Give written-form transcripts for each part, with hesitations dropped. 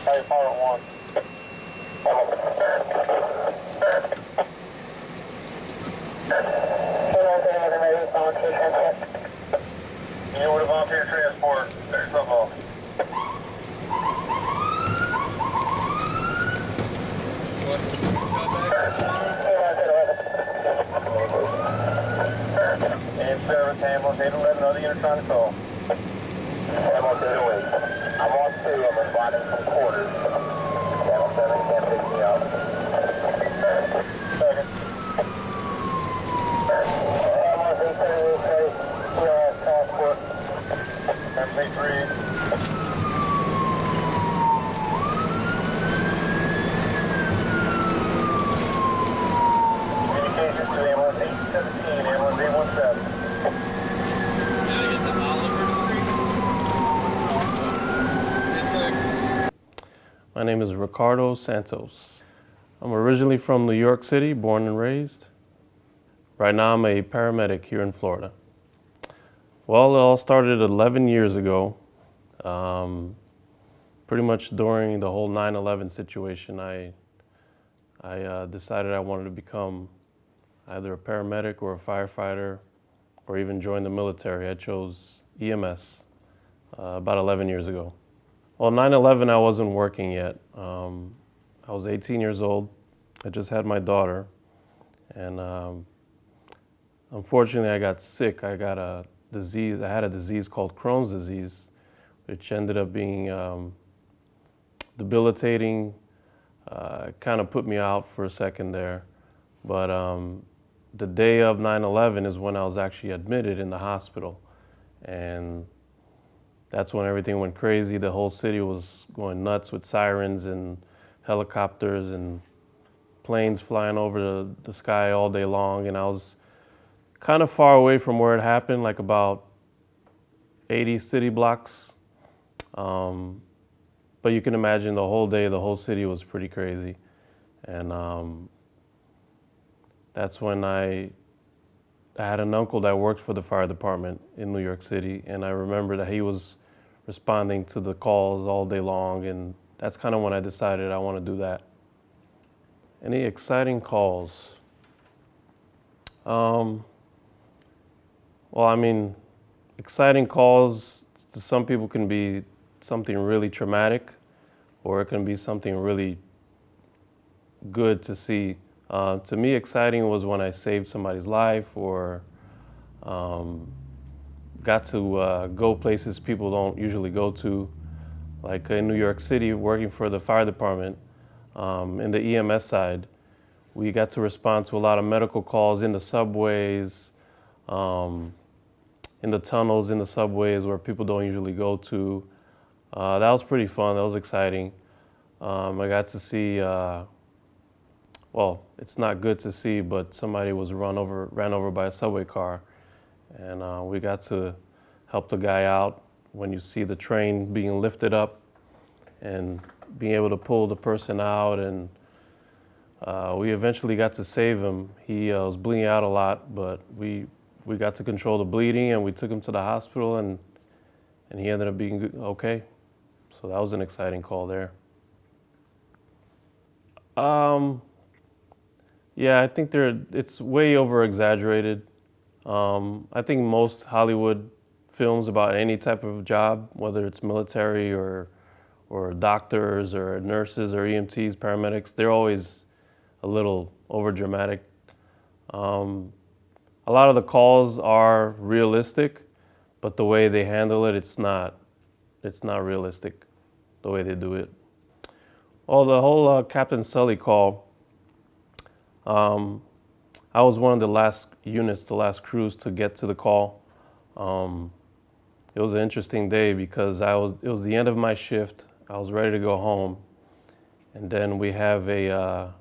Fire pilot 1. You want to volunteer transport, there's something off. And service ambulance 811, other unit trying to call. Ambulance 808. I'm on 2, I'm responding from quarters. Channel 7 can't pick me up. Second. Ambulance 878, we are transport. MC3. Communications to ambulance 817, ambulance 817. My name is Ricardo Santos. I'm originally from New York City, born and raised. Right now I'm a paramedic here in Florida. Well, it all started 11 years ago. Pretty much during the whole 9/11 situation, I decided I wanted to become either a paramedic or a firefighter or even join the military. I chose EMS about 11 years ago. Well, 9/11, I wasn't working yet. I was 18 years old. I just had my daughter. And unfortunately, I got sick. I got a disease. I had a disease called Crohn's disease, which ended up being debilitating. Kind of put me out for a second there. But the day of 9/11 is when I was actually admitted in the hospital. And that's when everything went crazy. The whole city was going nuts with sirens and helicopters and planes flying over the sky all day long. And I was kind of far away from where it happened, like about 80 city blocks. But you can imagine the whole day, the whole city was pretty crazy. And that's when I had an uncle that worked for the fire department in New York City. And I remember that he was responding to the calls all day long. And that's kind of when I decided I want to do that. Any exciting calls? Well, I mean, exciting calls to some people can be something really traumatic, or it can be something really good to see. To me, exciting was when I saved somebody's life or got to go places people don't usually go to, like in New York City, working for the fire department. In the EMS side, we got to respond to a lot of medical calls in the subways, in the tunnels, in the subways where people don't usually go to. That was pretty fun. That was exciting. I got to see, well, it's not good to see, but somebody was ran over by a subway car. And we got to help the guy out when you see the train being lifted up and being able to pull the person out. And we eventually got to save him. He was bleeding out a lot, but we got to control the bleeding and we took him to the hospital and he ended up being okay. So that was an exciting call there. Yeah, I think it's way over exaggerated. I think most Hollywood films about any type of job, whether it's military or doctors or nurses or EMTs, paramedics, they're always a little over dramatic. A lot of the calls are realistic, but the way they handle it, it's not realistic, the way they do it. Well, the whole Captain Sully call, I was one of the last units, the last crews to get to the call. It was an interesting day because it was the end of my shift. I was ready to go home. And then we have a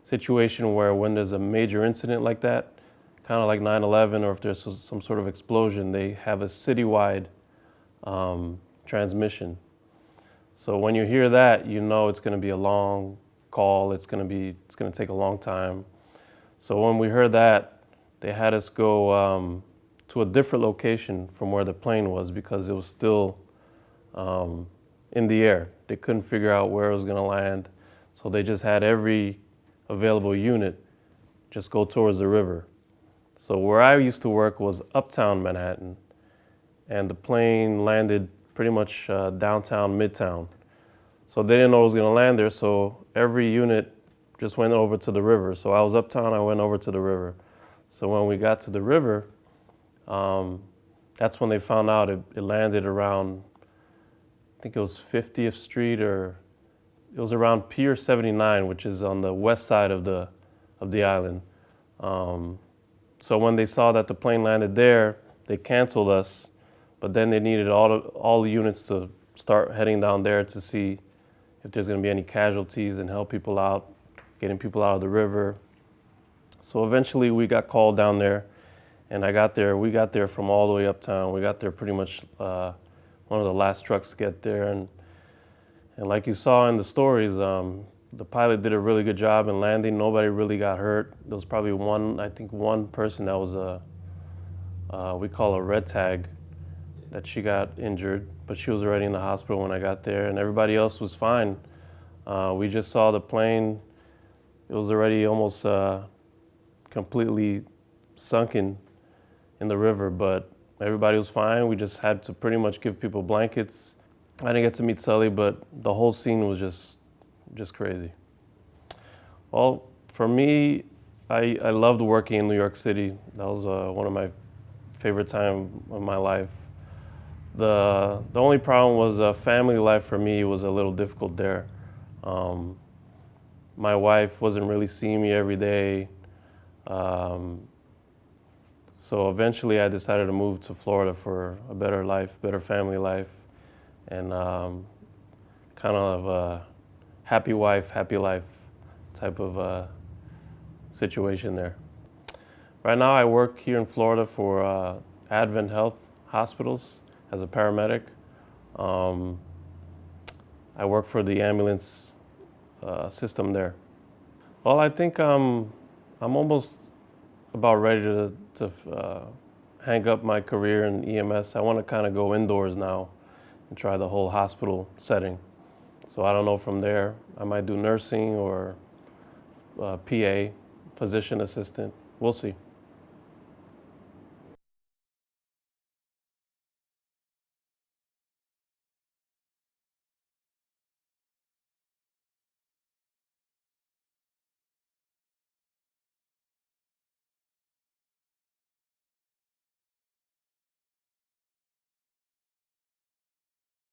situation where when there's a major incident like that, kind of like 9/11, or if there's some sort of explosion, they have a citywide transmission. So when you hear that, you know it's going to be a long call. It's going to take a long time. So when we heard that, they had us go to a different location from where the plane was because it was still in the air. They couldn't figure out where it was going to land, so they just had every available unit just go towards the river. So where I used to work was uptown Manhattan, and the plane landed pretty much downtown Midtown. So they didn't know it was going to land there, so every unit just went over to the river. So I was uptown, I went over to the river. So when we got to the river, that's when they found out it landed around, I think it was 50th Street, or it was around Pier 79, which is on the west side of the island. So when they saw that the plane landed there, they canceled us, but then they needed all the units to start heading down there to see if there's going to be any casualties and help people out, getting people out of the river. So eventually we got called down there, and we got there from all the way uptown. We got there pretty much one of the last trucks to get there. And like you saw in the stories, the pilot did a really good job in landing. Nobody really got hurt. There was probably one person that was we call a red tag, that she got injured, but she was already in the hospital when I got there, and everybody else was fine. We just saw the plane. It was already almost completely sunken in the river, but everybody was fine. We just had to pretty much give people blankets. I didn't get to meet Sully, but the whole scene was just crazy. Well, for me, I loved working in New York City. That was one of my favorite times of my life. The only problem was family life for me was a little difficult there. My wife wasn't really seeing me every day. So eventually I decided to move to Florida for a better life, better family life, and kind of a happy wife, happy life type of situation there. Right now I work here in Florida for Advent Health Hospitals as a paramedic. I work for the ambulance system there. Well, I think I'm almost about ready to hang up my career in EMS. I want to kind of go indoors now and try the whole hospital setting. So I don't know, from there I might do nursing or PA, physician assistant. We'll see.